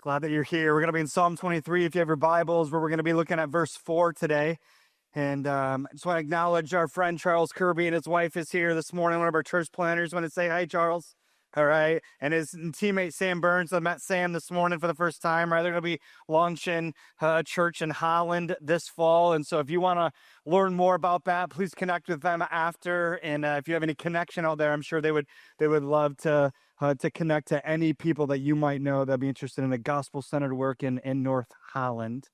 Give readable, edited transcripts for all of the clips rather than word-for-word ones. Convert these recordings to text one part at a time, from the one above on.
Glad that you're here. We're going to be in Psalm 23 if you have your Bibles, where we're going to be looking at verse 4 today. And I just want to acknowledge our friend Charles Kirby and his wife is here this morning, one of our church planners. Want to say hi, Charles. All right. And his teammate Sam Burns. I met Sam this morning for the first time. Right, they're going to be launching a church in Holland this fall. And so if you want to learn more about that, please connect with them after. And if you have any connection out there, I'm sure they would love to connect to any people that you might know that'd be interested in the gospel-centered work in North Holland.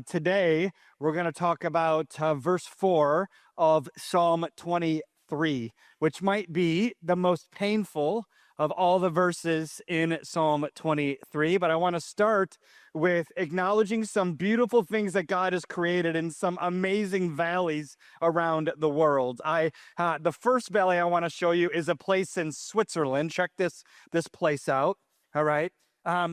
Today, we're going to talk about verse 4 of Psalm 23, which might be the most painful of all the verses in Psalm 23. But I want to start with acknowledging some beautiful things that God has created in some amazing valleys around the world. The first valley I want to show you is a place in Switzerland. Check this place out. All right.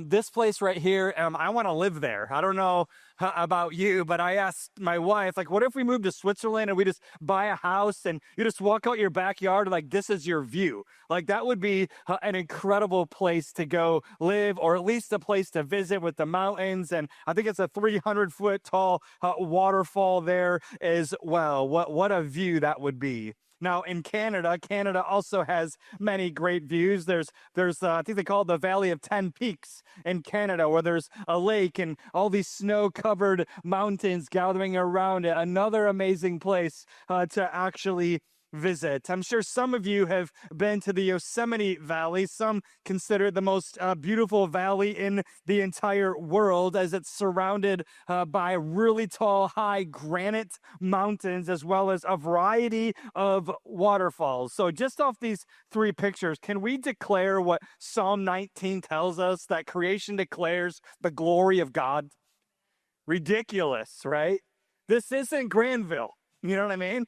This place right here, I want to live there. I don't know about you, but I asked my wife, like, what if we moved to Switzerland and we just buy a house and you just walk out your backyard and, like, this is your view? Like, that would be an incredible place to go live, or at least a place to visit with the mountains. And I think it's a 300-foot tall waterfall there as well. What a view that would be. Now, in Canada also has many great views. There's I think they call it the Valley of 10 Peaks in Canada, where there's a lake and all these snow-covered mountains gathering around it. Another amazing place to actually visit. I'm sure some of you have been to the Yosemite Valley. Some consider it the most beautiful valley in the entire world, as it's surrounded by really tall, high granite mountains, as well as a variety of waterfalls. So just off these three pictures, can we declare what Psalm 19 tells us, that creation declares the glory of God? Ridiculous, right? This isn't Granville. You know what I mean?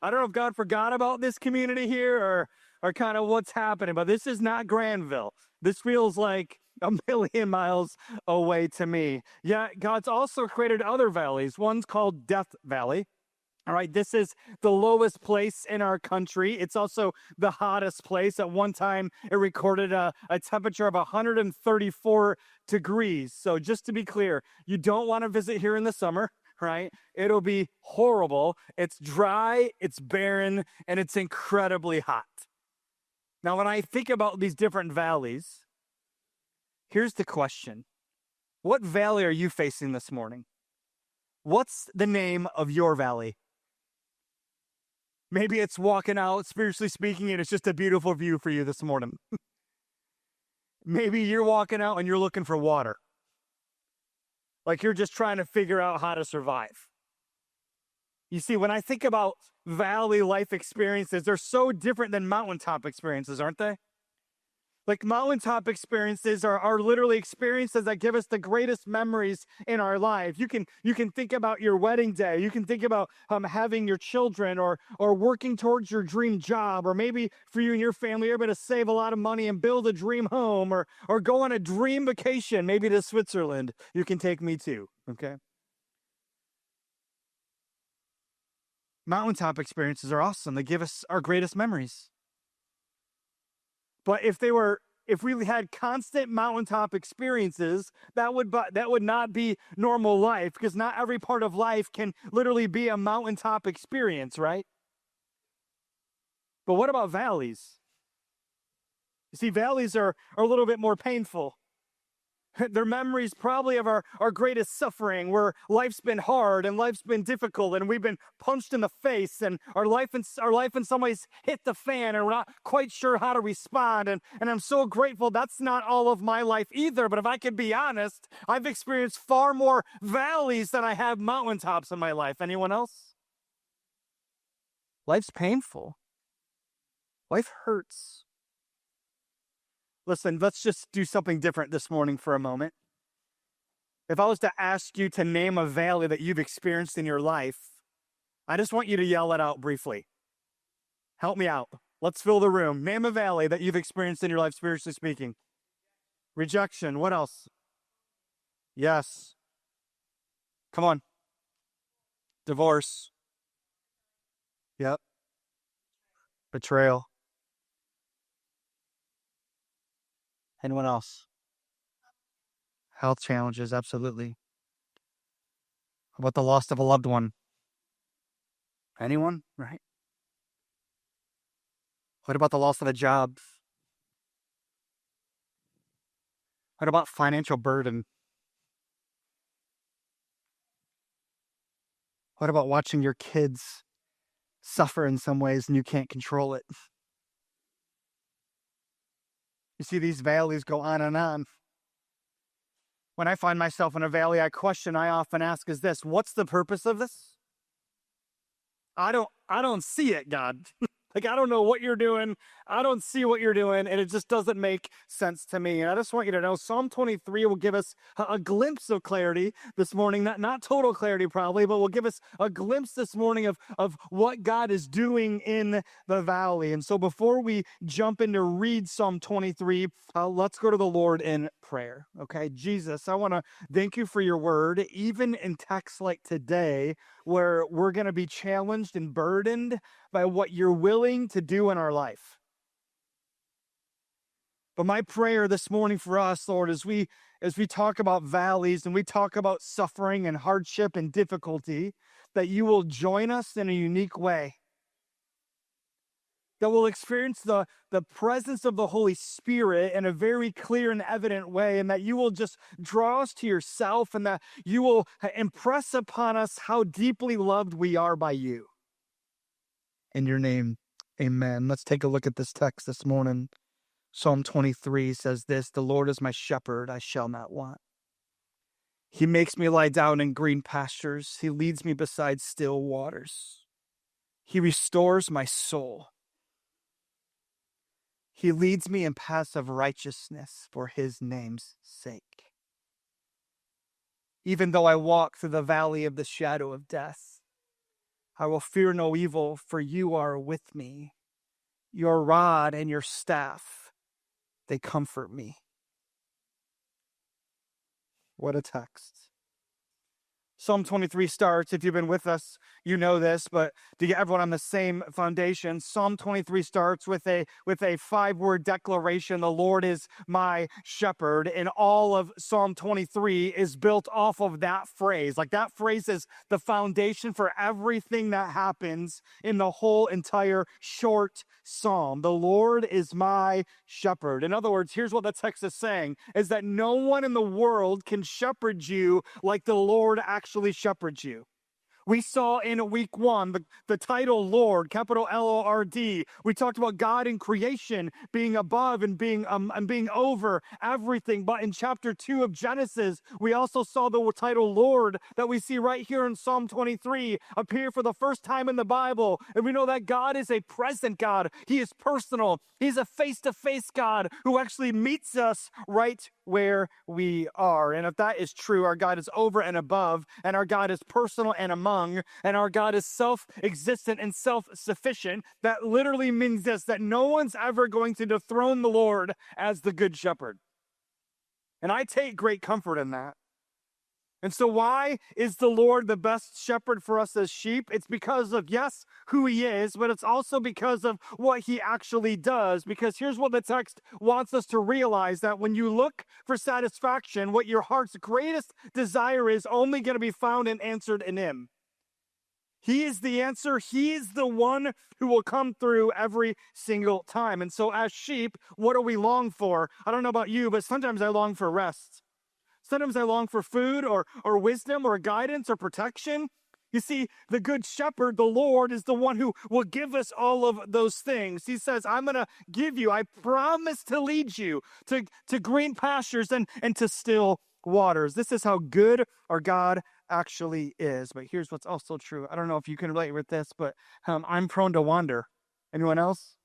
I don't know if God forgot about this community here or kind of what's happening, but this is not Granville. This feels like a million miles away to me. Yeah, God's also created other valleys. One's called Death Valley. All right, this is the lowest place in our country. It's also the hottest place. At one time, it recorded a temperature of 134 degrees. So just to be clear, you don't want to visit here in the summer, right? It'll be horrible. It's dry, it's barren, and it's incredibly hot. Now, when I think about these different valleys, here's the question. What valley are you facing this morning? What's the name of your valley? Maybe it's walking out, spiritually speaking, and it's just a beautiful view for you this morning. Maybe you're walking out and you're looking for water. Like you're just trying to figure out how to survive. You see, when I think about valley life experiences, they're so different than mountaintop experiences, aren't they? Like mountaintop experiences are literally experiences that give us the greatest memories in our life. You can think about your wedding day. You can think about having your children, or working towards your dream job, or maybe for you and your family, you're able to save a lot of money and build a dream home, or go on a dream vacation, maybe to Switzerland. You can take me too, okay? Mountaintop experiences are awesome. They give us our greatest memories. But if we had constant mountaintop experiences, that would not be normal life, because not every part of life can literally be a mountaintop experience, right? But what about valleys? You see, valleys are a little bit more painful. They're memories probably of our greatest suffering, where life's been hard and life's been difficult and we've been punched in the face, and our life in some ways hit the fan and we're not quite sure how to respond. And I'm so grateful that's not all of my life either. But if I could be honest, I've experienced far more valleys than I have mountaintops in my life. Anyone else? Life's painful. Life hurts. Listen, let's just do something different this morning for a moment. If I was to ask you to name a valley that you've experienced in your life, I just want you to yell it out briefly. Help me out. Let's fill the room. Name a valley that you've experienced in your life, spiritually speaking. Rejection. What else? Yes. Come on. Divorce. Yep. Betrayal. Anyone else? Health challenges, absolutely. How about the loss of a loved one? Anyone, right? What about the loss of a job? What about financial burden? What about watching your kids suffer in some ways and you can't control it? You see, these valleys go on and on. When I find myself in a valley, a question I often ask is this: what's the purpose of this? I don't see it, God. Like, I don't know what you're doing. I don't see what you're doing, and it just doesn't make sense to me. And I just want you to know Psalm 23 will give us a glimpse of clarity this morning. Not total clarity, probably, but will give us a glimpse this morning of what God is doing in the valley. And so before we jump in to read Psalm 23, let's go to the Lord in prayer. Okay, Jesus, I want to thank you for your word, even in texts like today, where we're going to be challenged and burdened by what you're willing to do in our life. But my prayer this morning for us, Lord, as we talk about valleys and we talk about suffering and hardship and difficulty, that you will join us in a unique way. That we'll experience the presence of the Holy Spirit in a very clear and evident way, and that you will just draw us to yourself, and that you will impress upon us how deeply loved we are by you. In your name, amen. Let's take a look at this text this morning. Psalm 23 says this: the Lord is my shepherd, I shall not want. He makes me lie down in green pastures. He leads me beside still waters. He restores my soul. He leads me in paths of righteousness for his name's sake. Even though I walk through the valley of the shadow of death, I will fear no evil, for you are with me. Your rod and your staff, they comfort me. What a text. Psalm 23 starts, if you've been with us, you know this, but to get everyone on the same foundation, Psalm 23 starts with a 5-word declaration: the Lord is my shepherd. And all of Psalm 23 is built off of that phrase. Like, that phrase is the foundation for everything that happens in the whole entire short psalm. The Lord is my shepherd. In other words, here's what the text is saying, is that no one in the world can shepherd you like the Lord actually shepherds you. We saw in week 1 the title Lord, capital Lord. We talked about God in creation being above and being over everything. But in chapter 2 of Genesis, we also saw the title Lord that we see right here in Psalm 23 appear for the first time in the Bible. And we know that God is a present God. He is personal. He's a face-to-face God who actually meets us right where we are. And if that is true, our God is over and above, and our God is personal and among, and our God is self-existent and self-sufficient. That literally means this: that no one's ever going to dethrone the Lord as the good shepherd. And I take great comfort in that. And so why is the Lord the best shepherd for us as sheep? It's because of, yes, who he is, but it's also because of what he actually does. Because here's what the text wants us to realize: that when you look for satisfaction, what your heart's greatest desire is only going to be found and answered in him. He is the answer. He is the one who will come through every single time. And so as sheep, what do we long for? I don't know about you, but sometimes I long for rest. Sometimes I long for food or wisdom or guidance or protection. You see, the good shepherd, the Lord, is the one who will give us all of those things. He says, I'm going to give you, I promise to lead you to green pastures and to still waters. This is how good our God actually is. But here's what's also true. I don't know if you can relate with this, but I'm prone to wander. Anyone else?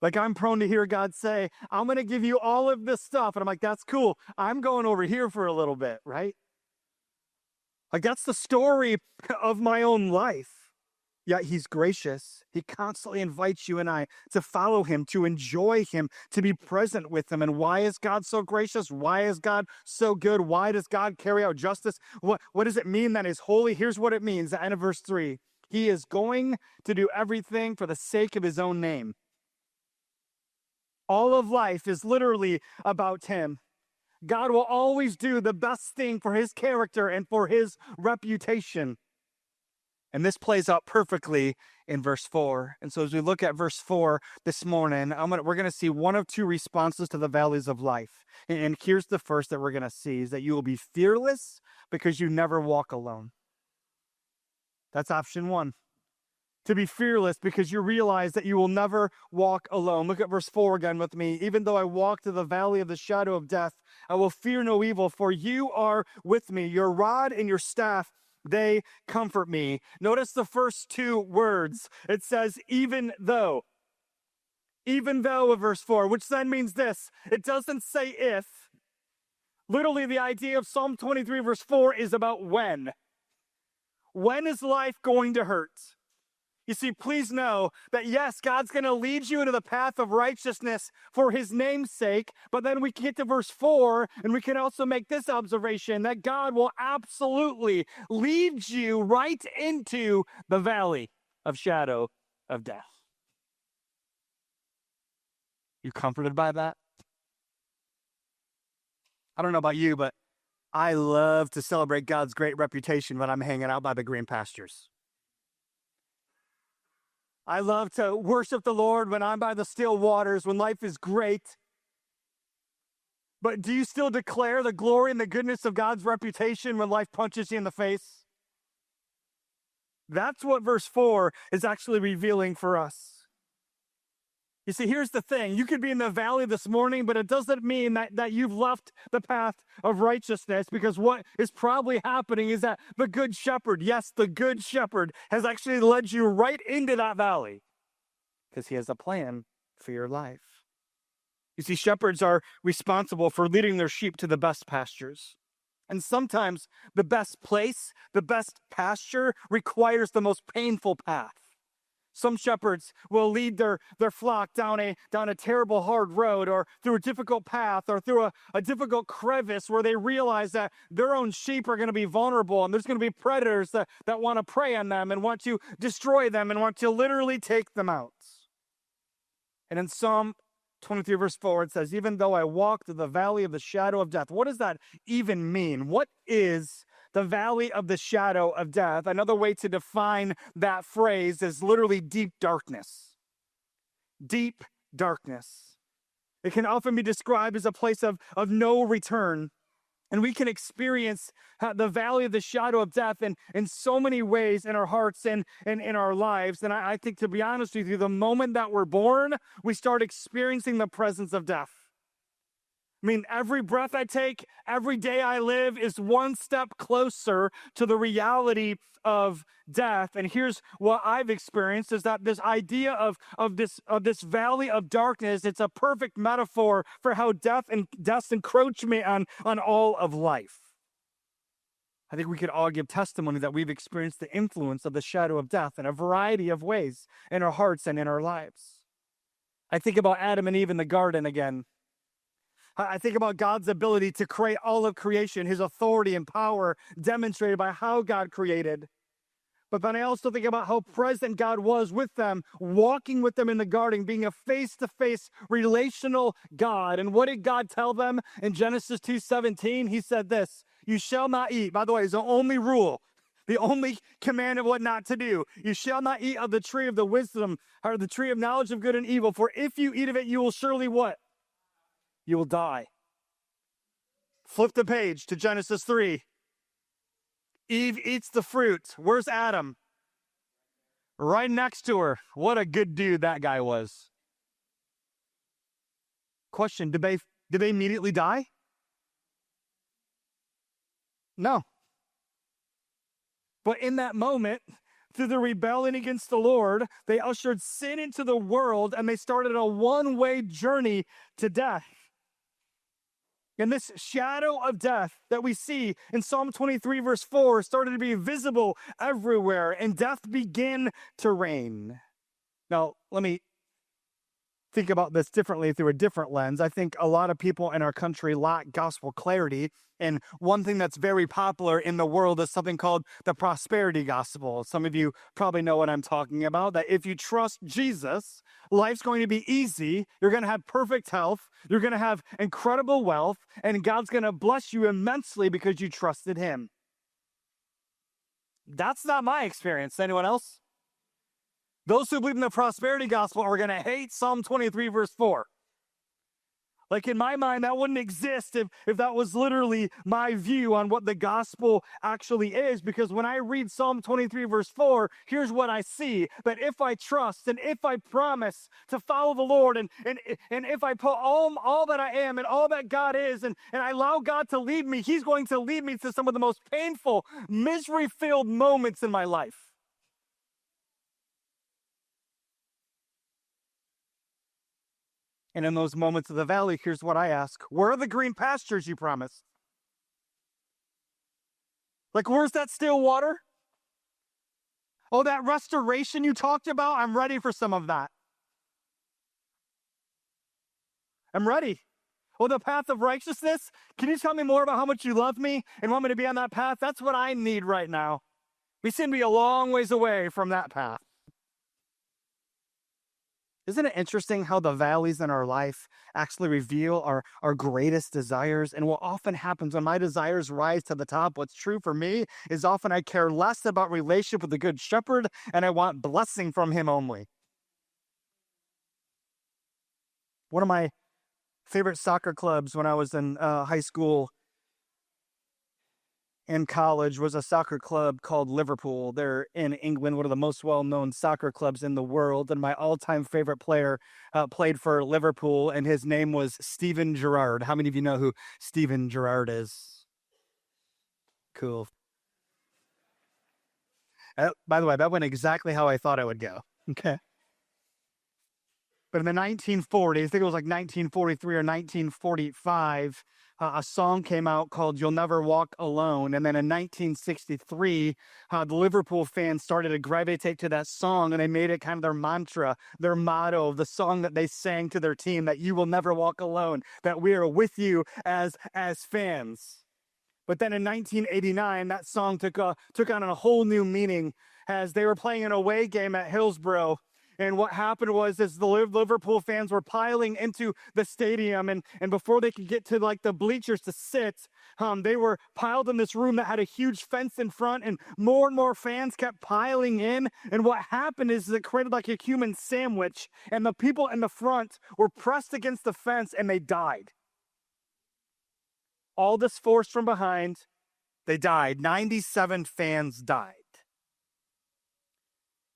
Like, I'm prone to hear God say, I'm going to give you all of this stuff. And I'm like, that's cool. I'm going over here for a little bit, right? Like, that's the story of my own life. Yet he's gracious. He constantly invites you and I to follow him, to enjoy him, to be present with him. And why is God so gracious? Why is God so good? Why does God carry out justice? What does it mean that he's holy? Here's what it means. The end of verse 3. He is going to do everything for the sake of his own name. All of life is literally about him. God will always do the best thing for his character and for his reputation. And this plays out perfectly in verse 4. And so as we look at verse 4 this morning, we're going to see one of two responses to the valleys of life. And here's the first that we're going to see, is that you will be fearless because you never walk alone. That's option one. To be fearless because you realize that you will never walk alone. Look at verse 4 again with me. Even though I walk through the valley of the shadow of death, I will fear no evil, for you are with me. Your rod and your staff, they comfort me. Notice the first two words. It says, even though. Even though of verse 4, which then means this. It doesn't say if. Literally, the idea of Psalm 23 verse 4 is about when. When is life going to hurt? You see, please know that yes, God's going to lead you into the path of righteousness for his name's sake. But then we get to verse 4 and we can also make this observation that God will absolutely lead you right into the valley of shadow of death. You comforted by that? I don't know about you, but I love to celebrate God's great reputation when I'm hanging out by the green pastures. I love to worship the Lord when I'm by the still waters, when life is great. But do you still declare the glory and the goodness of God's reputation when life punches you in the face? That's what verse 4 is actually revealing for us. You see, here's the thing. You could be in the valley this morning, but it doesn't mean that you've left the path of righteousness, because what is probably happening is that the good shepherd, yes, the good shepherd, has actually led you right into that valley because he has a plan for your life. You see, shepherds are responsible for leading their sheep to the best pastures. And sometimes the best place, the best pasture requires the most painful path. Some shepherds will lead their flock down a terrible hard road, or through a difficult path, or through a difficult crevice where they realize that their own sheep are going to be vulnerable, and there's going to be predators that want to prey on them and want to destroy them and want to literally take them out. And in Psalm 23 verse 4, it says, even though I walk through the valley of the shadow of death. What does that even mean? What is the valley of the shadow of death? Another way to define that phrase is literally deep darkness. Deep darkness. It can often be described as a place of no return. And we can experience the valley of the shadow of death in so many ways in our hearts and in our lives. And I think, to be honest with you, the moment that we're born, we start experiencing the presence of death. I mean, every breath I take, every day I live is one step closer to the reality of death. And here's what I've experienced, is that this idea of this valley of darkness, it's a perfect metaphor for how death's encroachment on all of life. I think we could all give testimony that we've experienced the influence of the shadow of death in a variety of ways in our hearts and in our lives. I think about Adam and Eve in the garden again. I think about God's ability to create all of creation, his authority and power demonstrated by how God created. But then I also think about how present God was with them, walking with them in the garden, being a face-to-face relational God. And what did God tell them in Genesis 2:17? He said this, you shall not eat. By the way, it's the only rule, the only command of what not to do. You shall not eat of the tree of the wisdom, or the tree of knowledge of good and evil, for if you eat of it, you will surely what? You will die. Flip the page to Genesis 3. Eve eats the fruit. Where's Adam? Right next to her. What a good dude that guy was. Question, did they immediately die? No. But in that moment, through the rebellion against the Lord, they ushered sin into the world, and they started a one-way journey to death. And this shadow of death that we see in Psalm 23 verse 4 started to be visible everywhere, and death began to reign. Now, let me think about this differently through a different lens. I think a lot of people in our country lack gospel clarity. And one thing that's very popular in the world is something called the prosperity gospel. Some of you probably know what I'm talking about, that if you trust Jesus, life's going to be easy. You're going to have perfect health. You're going to have incredible wealth, and God's going to bless you immensely because you trusted him. That's not my experience. Anyone else? Those who believe in the prosperity gospel are going to hate Psalm 23, verse 4. Like in my mind, that wouldn't exist if that was literally my view on what the gospel actually is. Because when I read Psalm 23, verse 4, here's what I see. That if I trust and if I promise to follow the Lord and if I put all that I am and all that God is and I allow God to lead me, he's going to lead me to some of the most painful, misery-filled moments in my life. And in those moments of the valley, here's what I ask. Where are the green pastures you promised? Like, where's that still water? Oh, that restoration you talked about? I'm ready for some of that. I'm ready. Oh, the path of righteousness? Can you tell me more about how much you love me and want me to be on that path? That's what I need right now. We seem to be a long ways away from that path. Isn't it interesting how the valleys in our life actually reveal our greatest desires? And what often happens when my desires rise to the top, what's true for me is often I care less about relationship with the good shepherd and I want blessing from him only. One of my favorite soccer clubs when I was in high school and college was a soccer club called Liverpool. They're in England, one of the most well-known soccer clubs in the world. And my all-time favorite player played for Liverpool, and his name was Steven Gerrard. How many of you know who Steven Gerrard is? Cool. By the way, that went exactly how I thought it would go. Okay. But in the 1940s, I think it was like 1943 or 1945, a song came out called You'll Never Walk Alone. And then in 1963, the Liverpool fans started to gravitate to that song, and they made it kind of their mantra, their motto, the song that they sang to their team, that you will never walk alone, that we are with you as fans. But then in 1989, that song took on a whole new meaning as they were playing an away game at Hillsborough. And what happened was the Liverpool fans were piling into the stadium, and before they could get to like the bleachers to sit, they were piled in this room that had a huge fence in front, and more fans kept piling in. And what happened is it created like a human sandwich, and the people in the front were pressed against the fence and they died. All this force from behind, they died. 97 fans died.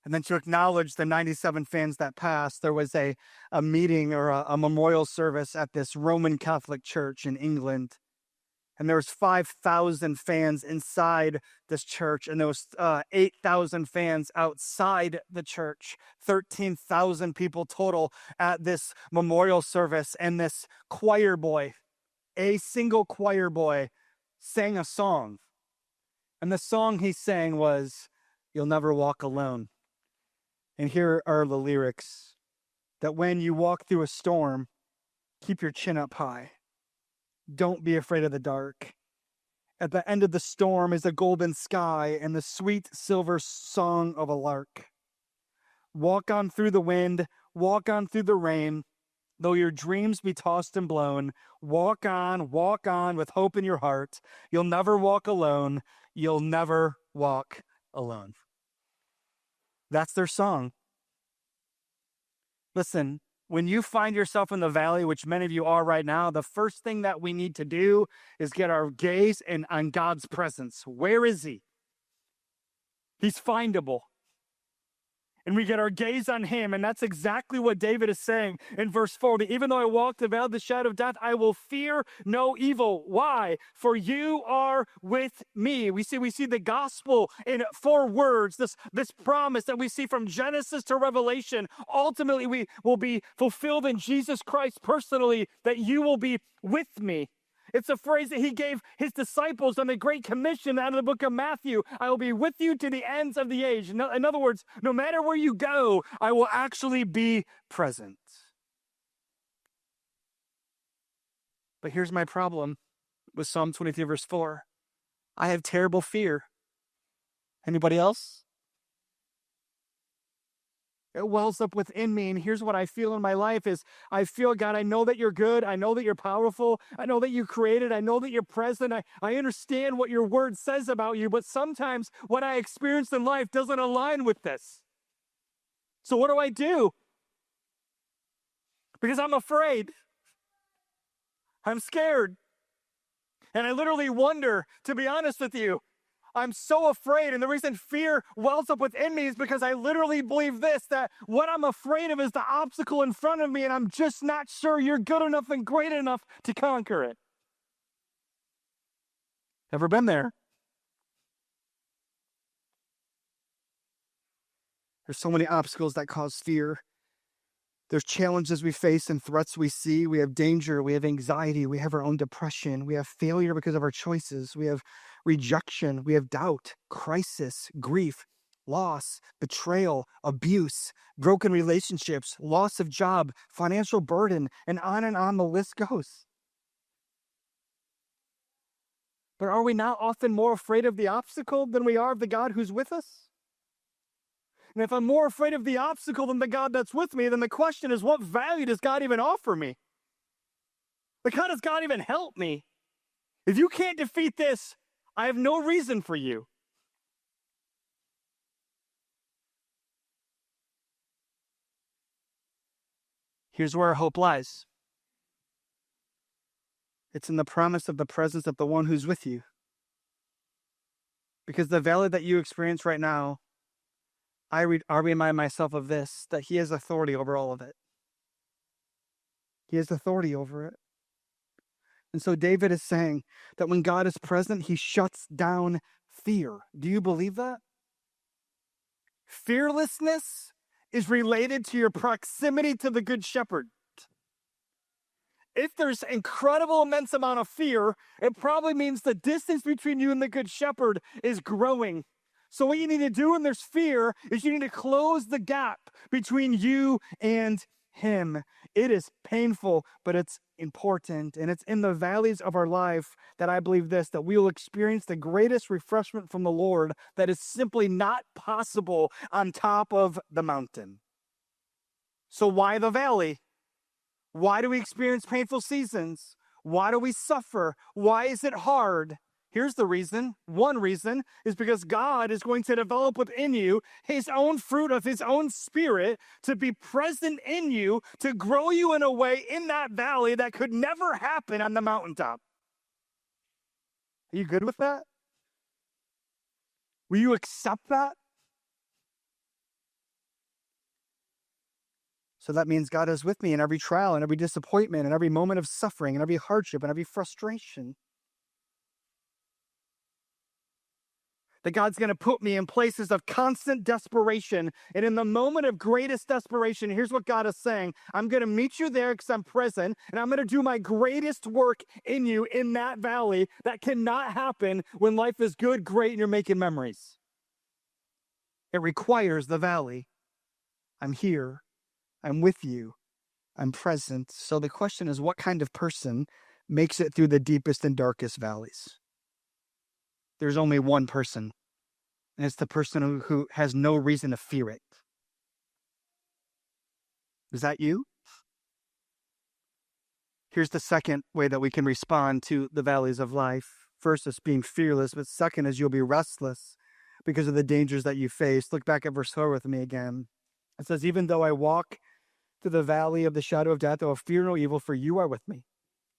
And then to acknowledge the 97 fans that passed, there was a meeting or a memorial service at this Roman Catholic church in England. And there was 5,000 fans inside this church, and there was 8,000 fans outside the church. 13,000 people total at this memorial service. And this choir boy, a single choir boy, sang a song. And the song he sang was, "You'll Never Walk Alone." And here are the lyrics: that when you walk through a storm, keep your chin up high. Don't be afraid of the dark. At the end of the storm is a golden sky and the sweet silver song of a lark. Walk on through the wind, walk on through the rain. Though your dreams be tossed and blown, walk on with hope in your heart. You'll never walk alone. You'll never walk alone. That's their song. Listen, when you find yourself in the valley, which many of you are right now, the first thing that we need to do is get our gaze on God's presence. Where is he? He's findable. And we get our gaze on him, and that's exactly what David is saying in verse 4. Even though I walk the valley of the shadow of death, I will fear no evil. Why? For you are with me. We see the gospel in 4 words, this promise that we see from Genesis to Revelation. Ultimately, we will be fulfilled in Jesus Christ personally, that you will be with me. It's a phrase that he gave his disciples on the Great Commission out of the book of Matthew. I will be with you to the ends of the age. In other words, no matter where you go, I will actually be present. But here's my problem with Psalm 23 verse 4. I have terrible fear. Anybody else? It wells up within me, and here's what I feel in my life is I feel, God, I know that you're good. I know that you're powerful. I know that you created. I know that you're present. I understand what your word says about you, but sometimes what I experience in life doesn't align with this. So what do I do? Because I'm afraid. I'm scared. And I literally wonder, to be honest with you, I'm so afraid, and the reason fear wells up within me is because I literally believe this, that what I'm afraid of is the obstacle in front of me, and I'm just not sure you're good enough and great enough to conquer it. Ever been there? There's so many obstacles that cause fear. There's challenges we face and threats we see. We have danger. We have anxiety. We have our own depression. We have failure because of our choices. We have rejection. We have doubt, crisis, grief, loss, betrayal, abuse, broken relationships, loss of job, financial burden, and on the list goes. But are we not often more afraid of the obstacle than we are of the God who's with us? And if I'm more afraid of the obstacle than the God that's with me, then the question is, what value does God even offer me? Like, how does God even help me? If you can't defeat this, I have no reason for you. Here's where our hope lies. It's in the promise of the presence of the one who's with you. Because the valley that you experience right now, I remind myself of this, that he has authority over all of it. He has authority over it. And so David is saying that when God is present, he shuts down fear. Do you believe that? Fearlessness is related to your proximity to the Good Shepherd. If there's incredible immense amount of fear, it probably means the distance between you and the Good Shepherd is growing. So what you need to do when there's fear is you need to close the gap between you and him. It is painful, but it's important. And it's in the valleys of our life that I believe this, that we will experience the greatest refreshment from the Lord that is simply not possible on top of the mountain. So why the valley? Why do we experience painful seasons? Why do we suffer? Why is it hard? Here's the reason. One reason is because God is going to develop within you his own fruit of his own spirit to be present in you, to grow you in a way in that valley that could never happen on the mountaintop. Are you good with that? Will you accept that? So that means God is with me in every trial and every disappointment and every moment of suffering and every hardship and every frustration. That God's going to put me in places of constant desperation. And in the moment of greatest desperation, here's what God is saying. I'm going to meet you there because I'm present, and I'm going to do my greatest work in you in that valley that cannot happen when life is good, great, and you're making memories. It requires the valley. I'm here. I'm with you. I'm present. So the question is, what kind of person makes it through the deepest and darkest valleys? There's only one person, and it's the person who has no reason to fear it. Is that you? Here's the second way that we can respond to the valleys of life. First is being fearless, but second is you'll be restless because of the dangers that you face. Look back at verse 4 with me again. It says, even though I walk through the valley of the shadow of death, I will fear no evil, for you are with me.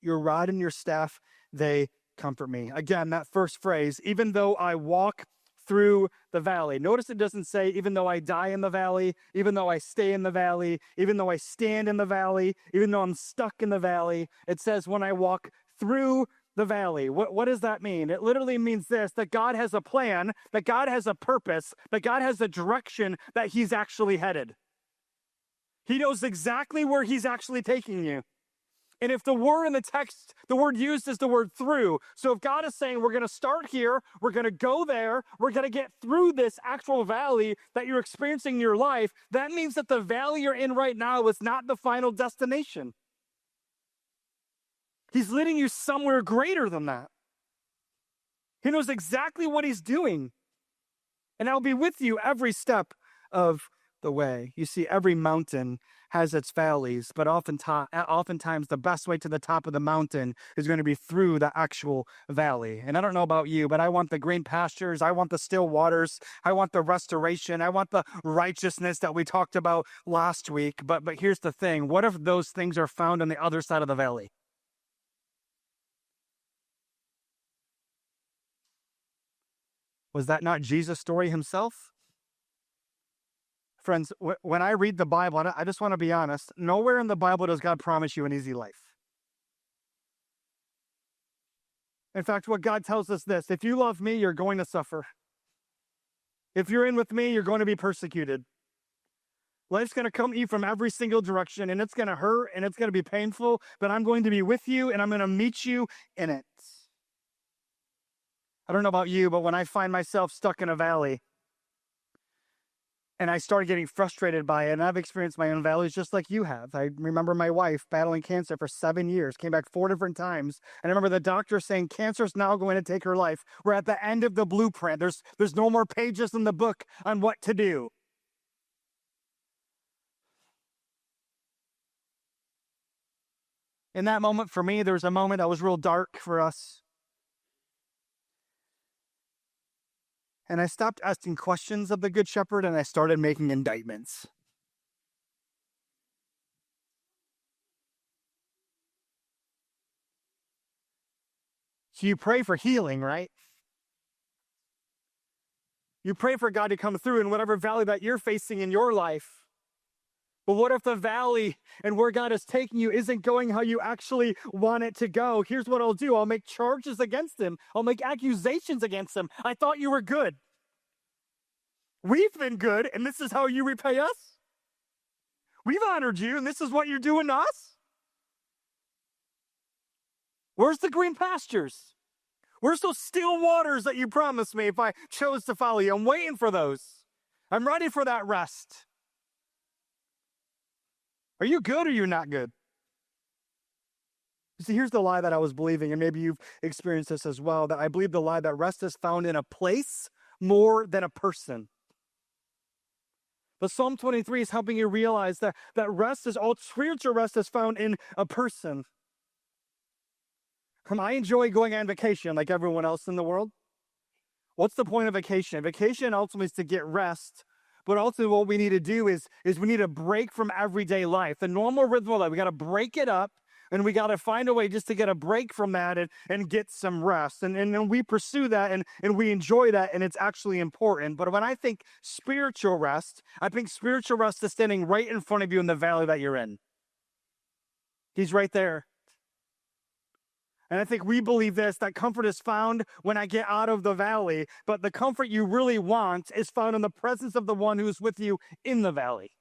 Your rod and your staff, they comfort me. Again, that first phrase, even though I walk through the valley. Notice it doesn't say, even though I die in the valley, even though I stay in the valley, even though I stand in the valley, even though I'm stuck in the valley. It says, when I walk through the valley. What does that mean? It literally means this, that God has a plan, that God has a purpose, that God has a direction that he's actually headed. He knows exactly where he's actually taking you. And if the word in the text, the word used is the word through. So if God is saying, we're going to start here, we're going to go there, we're going to get through this actual valley that you're experiencing in your life, that means that the valley you're in right now is not the final destination. He's leading you somewhere greater than that. He knows exactly what he's doing. And I'll be with you every step of the way. You see, every mountain has its valleys, but oftentimes the best way to the top of the mountain is going to be through the actual valley. And I don't know about you, but I want the green pastures. I want the still waters. I want the restoration. I want the righteousness that we talked about last week. But here's the thing. What if those things are found on the other side of the valley? Was that not Jesus' story himself? Friends, when I read the Bible, I just want to be honest, nowhere in the Bible does God promise you an easy life. In fact, what God tells us this, if you love me, you're going to suffer. If you're in with me, you're going to be persecuted. Life's going to come at you from every single direction, and it's going to hurt, and it's going to be painful, but I'm going to be with you, and I'm going to meet you in it. I don't know about you, but when I find myself stuck in a valley, and I started getting frustrated by it, and I've experienced my own valleys just like you have. I remember my wife battling cancer for 7 years, came back 4 different times. And I remember the doctor saying, cancer's now going to take her life. We're at the end of the blueprint. There's no more pages in the book on what to do. In that moment for me, there was a moment that was real dark for us. And I stopped asking questions of the Good Shepherd, and I started making indictments. So you pray for healing, right? You pray for God to come through in whatever valley that you're facing in your life. But what if the valley and where God is taking you isn't going how you actually want it to go? Here's what I'll do. I'll make charges against him. I'll make accusations against him. I thought you were good. We've been good, and this is how you repay us? We've honored you, and this is what you're doing to us? Where's the green pastures? Where's those still waters that you promised me if I chose to follow you? I'm waiting for those. I'm ready for that rest. Are you good or are you not good? You see, here's the lie that I was believing, and maybe you've experienced this as well, that I believe the lie that rest is found in a place more than a person. But Psalm 23 is helping you realize that rest is all spiritual rest is found in a person. I enjoy going on vacation like everyone else in the world. What's the point of vacation? Vacation ultimately is to get rest, but ultimately what we need to do is we need a break from everyday life. The normal rhythm of life, we got to break it up, and we got to find a way just to get a break from that and get some rest. And we pursue that and we enjoy that, and it's actually important. But when I think spiritual rest, I think spiritual rest is standing right in front of you in the valley that you're in. He's right there. And I think we believe this, that comfort is found when I get out of the valley, but the comfort you really want is found in the presence of the one who is with you in the valley.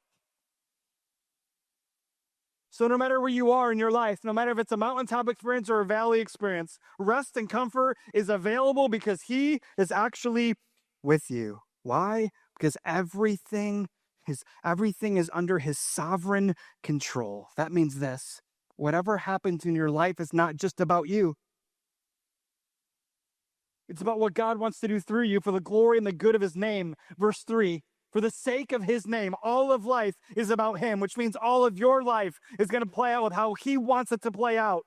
So no matter where you are in your life, no matter if it's a mountaintop experience or a valley experience, rest and comfort is available because he is actually with you. Why? Because everything is under his sovereign control. That means this. Whatever happens in your life is not just about you. It's about what God wants to do through you for the glory and the good of his name. Verse 3, for the sake of his name, all of life is about him, which means all of your life is going to play out with how he wants it to play out.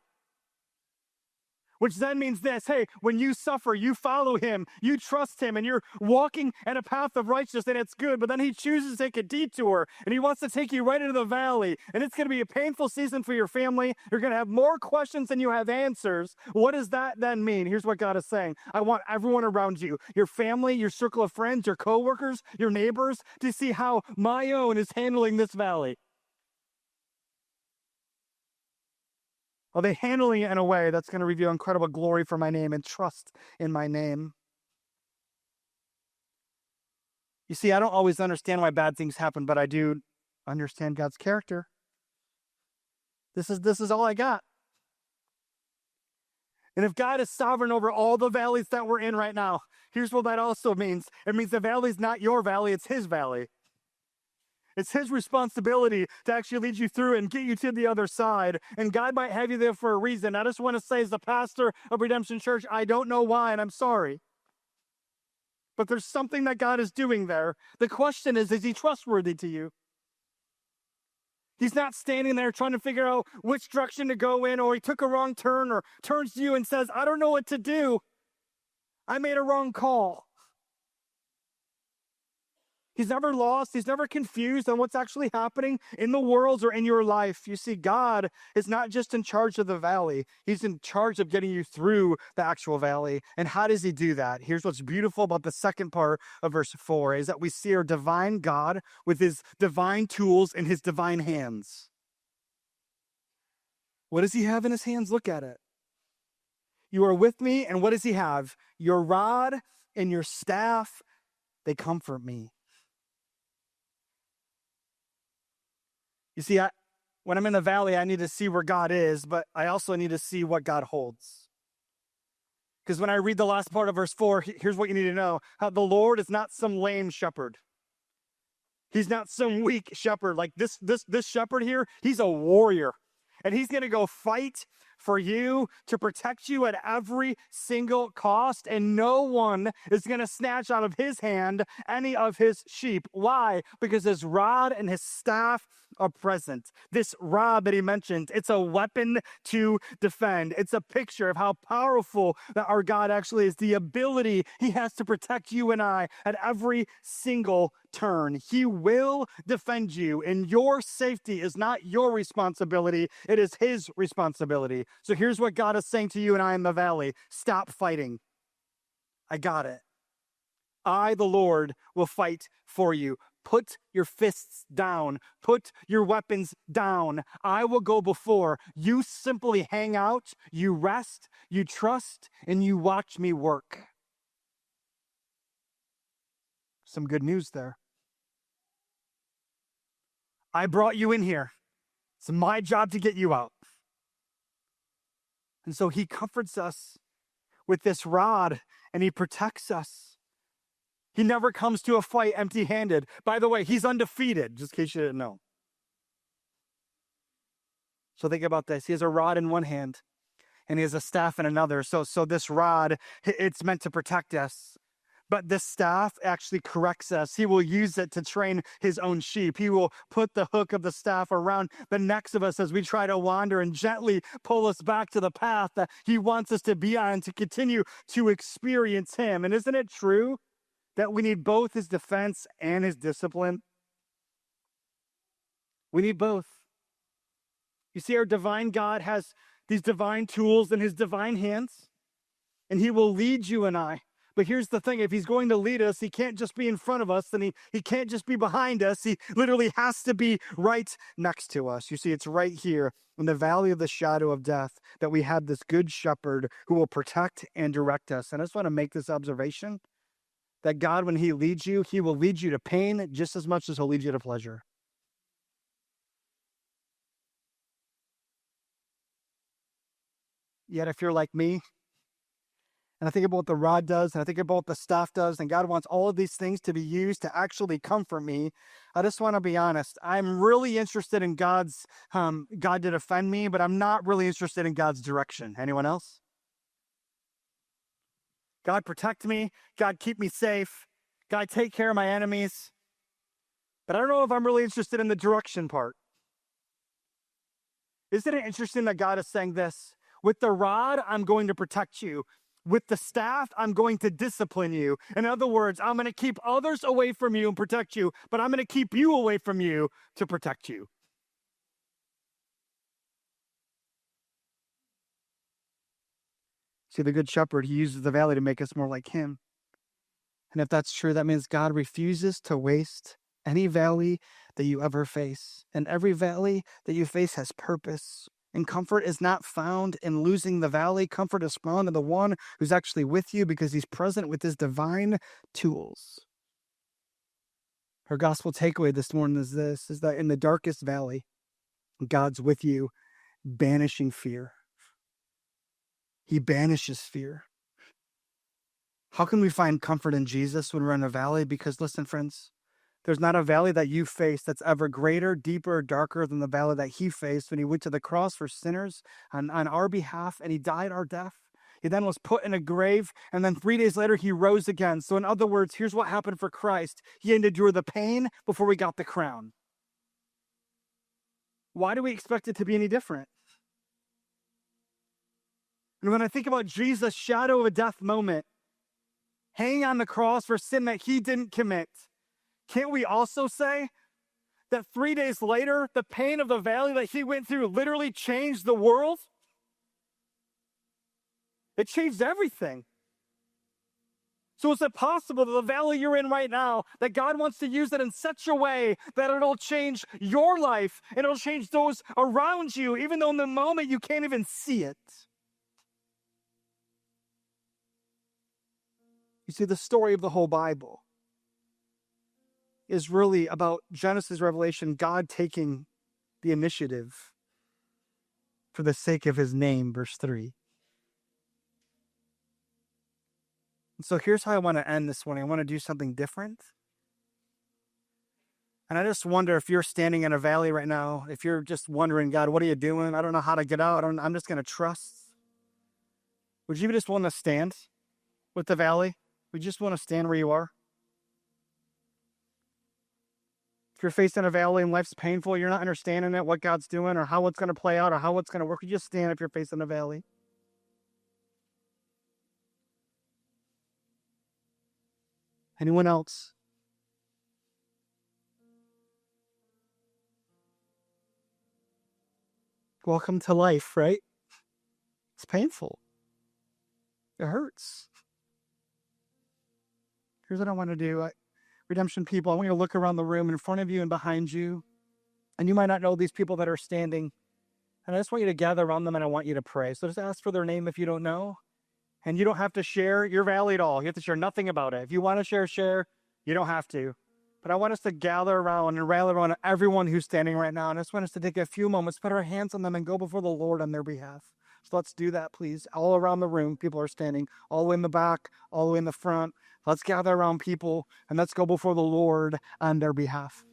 Which then means this, hey, when you suffer, you follow him, you trust him, and you're walking at a path of righteousness, and it's good, but then he chooses to take a detour, and he wants to take you right into the valley, and it's going to be a painful season for your family. You're going to have more questions than you have answers. What does that then mean? Here's what God is saying. I want everyone around you, your family, your circle of friends, your coworkers, your neighbors, to see how my own is handling this valley. Are they handling it in a way that's going to reveal incredible glory for my name and trust in my name? You see, I don't always understand why bad things happen, but I do understand God's character. This is all I got. And if God is sovereign over all the valleys that we're in right now, here's what that also means. It means the valley's not your valley, it's his valley. It's his responsibility to actually lead you through and get you to the other side. And God might have you there for a reason. I just want to say, as the pastor of Redemption Church, I don't know why, and I'm sorry. But there's something that God is doing there. The question is he trustworthy to you? He's not standing there trying to figure out which direction to go in, or he took a wrong turn, or turns to you and says, I don't know what to do. I made a wrong call. He's never lost. He's never confused on what's actually happening in the world or in your life. You see, God is not just in charge of the valley. He's in charge of getting you through the actual valley. And how does he do that? Here's what's beautiful about the second part of verse 4 is that we see our divine God with his divine tools and his divine hands. What does he have in his hands? Look at it. You are with me, and what does he have? Your rod and your staff, they comfort me. You see, when I'm in the valley, I need to see where God is, but I also need to see what God holds. Because when I read the last part of verse 4, here's what you need to know. How the Lord is not some lame shepherd. He's not some weak shepherd. Like this shepherd here, he's a warrior. And he's going to go fight for you to protect you at every single cost. And no one is going to snatch out of his hand any of his sheep. Why? Because his rod and his staff are present. This rod that he mentioned, it's a weapon to defend. It's a picture of how powerful that our God actually is. The ability he has to protect you and I at every single turn. He will defend you, and your safety is not your responsibility. It is his responsibility. So here's what God is saying to you and I in the valley. Stop fighting. I got it. I, the Lord, will fight for you. Put your fists down. Put your weapons down. I will go before. You simply hang out, you rest, you trust, and you watch me work. Some good news there. I brought you in here. It's my job to get you out. And so he comforts us with this rod, and he protects us. He never comes to a fight empty-handed. By the way, he's undefeated, just in case you didn't know. So think about this. He has a rod in one hand, and he has a staff in another. So this rod, it's meant to protect us. But this staff actually corrects us. He will use it to train his own sheep. He will put the hook of the staff around the necks of us as we try to wander and gently pull us back to the path that he wants us to be on to continue to experience him. And isn't it true that we need both his defense and his discipline? We need both. You see, our divine God has these divine tools in his divine hands, and he will lead you and I. But here's the thing, if he's going to lead us, he can't just be in front of us, and he can't just be behind us. He literally has to be right next to us. You see, it's right here in the valley of the shadow of death that we have this good shepherd who will protect and direct us. And I just want to make this observation, that God, when he leads you, he will lead you to pain just as much as he'll lead you to pleasure. Yet if you're like me, and I think about what the rod does, and I think about what the staff does, and God wants all of these things to be used to actually comfort me, I just want to be honest. I'm really interested in God to defend me, but I'm not really interested in God's direction. Anyone else? God, protect me. God, keep me safe. God, take care of my enemies. But I don't know if I'm really interested in the direction part. Isn't it interesting that God is saying this? With the rod, I'm going to protect you. With the staff, I'm going to discipline you. In other words, I'm going to keep others away from you and protect you, but I'm going to keep you away from you to protect you. See, the good shepherd, he uses the valley to make us more like him. And if that's true, that means God refuses to waste any valley that you ever face. And every valley that you face has purpose. And comfort is not found in losing the valley. Comfort is found in the one who's actually with you because he's present with his divine tools. Our gospel takeaway this morning is this, is that in the darkest valley, God's with you, banishing fear. He banishes fear. How can we find comfort in Jesus when we're in a valley? Because listen, friends, There's not a valley that you face that's ever greater, deeper, or darker than the valley that he faced when he went to the cross for sinners on our behalf, and he died our death. He then was put in a grave, and then 3 days later, he rose again. So in other words, here's what happened for Christ. He endured the pain before we got the crown. Why do we expect it to be any different? And when I think about Jesus' shadow of a death moment, hanging on the cross for sin that he didn't commit, can't we also say that 3 days later, the pain of the valley that he went through literally changed the world? It changed everything. So is it possible that the valley you're in right now, that God wants to use it in such a way that it'll change your life and it'll change those around you, even though in the moment you can't even see it? You see, the story of the whole Bible is really about Genesis, Revelation, God taking the initiative for the sake of his name, verse 3. And so here's how I want to end this morning. I want to do something different. And I just wonder if you're standing in a valley right now, if you're just wondering, God, what are you doing? I don't know how to get out. I'm just going to trust. Would you just want to stand with the valley? Would you just want to stand where you are? If you're facing a valley and life's painful, you're not understanding it, what God's doing, or how it's going to play out, or how it's going to work, you just stand if you're facing a valley. Anyone else? Welcome to life, right? It's painful. It hurts. Here's what I want to do. Redemption people, I want you to look around the room in front of you and behind you. And you might not know these people that are standing. And I just want you to gather around them and I want you to pray. So just ask for their name if you don't know. And you don't have to share your valley at all. You have to share nothing about it. If you want to share. You don't have to. But I want us to gather around and rally around everyone who's standing right now. And I just want us to take a few moments, put our hands on them and go before the Lord on their behalf. So let's do that, please. All around the room, people are standing. All the way in the back, all the way in the front. Let's gather around people and let's go before the Lord on their behalf.